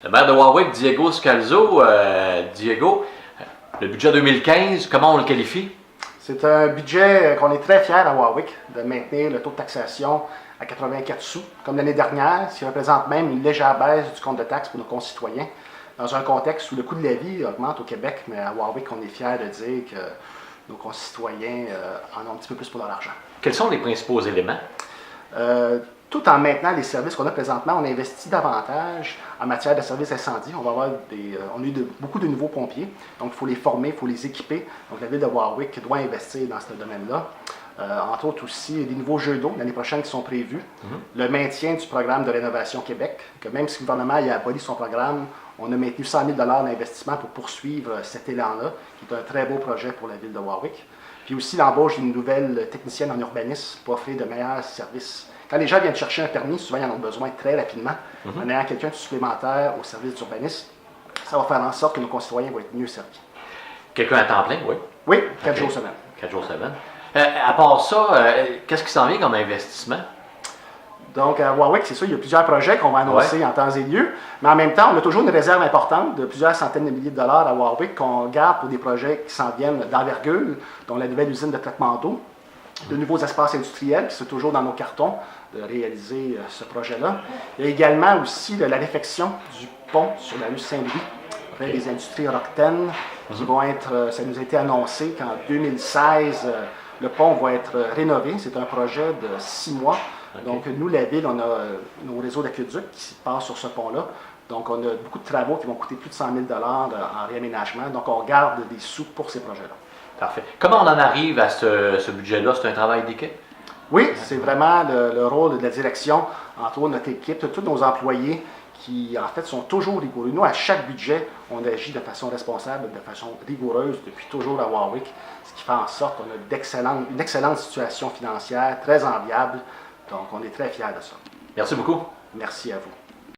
Le maire de Warwick, Diego Scalzo, Diego, le budget 2015, comment on le qualifie? C'est un budget qu'on est très fiers à Warwick de maintenir le taux de taxation à 84 sous, comme l'année dernière, ce qui représente même une légère baisse du compte de taxes pour nos concitoyens, dans un contexte où le coût de la vie augmente au Québec, mais à Warwick, on est fiers de dire que nos concitoyens en ont un petit peu plus pour leur argent. Quels sont les principaux éléments? Tout en maintenant les services qu'on a présentement, on investit davantage en matière de services incendie. On a eu beaucoup de nouveaux pompiers, donc il faut les former, il faut les équiper. Donc la ville de Warwick doit investir dans ce domaine-là. Entre autres aussi, des nouveaux jeux d'eau l'année prochaine qui sont prévus. Le maintien du programme de Rénovation Québec, que même si le gouvernement a aboli son programme, on a maintenu 100 000 d'investissement pour poursuivre cet élan-là, qui est un très beau projet pour la ville de Warwick. Puis aussi l'embauche d'une nouvelle technicienne en urbanisme pour offrir de meilleurs services. Quand les gens viennent chercher un permis, souvent ils en ont besoin très rapidement. En ayant quelqu'un de supplémentaire au service d'urbanisme, ça va faire en sorte que nos concitoyens vont être mieux servis. Quelqu'un à temps plein, oui? Oui, 4 jours semaine. 4 jours semaine. À part ça, qu'est-ce qui s'en vient comme investissement? Donc, à Warwick, c'est ça, il y a plusieurs projets qu'on va annoncer en temps et lieu, mais en même temps, on a toujours une réserve importante de plusieurs centaines de milliers de dollars à Warwick qu'on garde pour des projets qui s'en viennent d'envergure, dont la nouvelle usine de traitement d'eau, de nouveaux espaces industriels, qui sont toujours dans nos cartons de réaliser ce projet-là. Il y a également aussi la réfection du pont sur la rue Saint-Louis, près des industries Rockten, qui vont être, ça nous a été annoncé qu'en 2016, le pont va être rénové. C'est un projet de 6 mois. Donc, nous, la ville, on a nos réseaux d'aqueduc qui passent sur ce pont-là. Donc, on a beaucoup de travaux qui vont coûter plus de 100 000 en réaménagement. Donc, on garde des sous pour ces projets-là. Parfait. Comment on en arrive à ce budget-là? C'est un travail d'équipe? Oui, c'est vraiment le rôle de la direction, entre autres notre équipe, tous nos employés qui, en fait, sont toujours rigoureux. Nous, à chaque budget, on agit de façon responsable, de façon rigoureuse depuis toujours à Warwick, ce qui fait en sorte qu'on a une excellente situation financière, très enviable. Donc, on est très fiers de ça. Merci beaucoup. Merci à vous.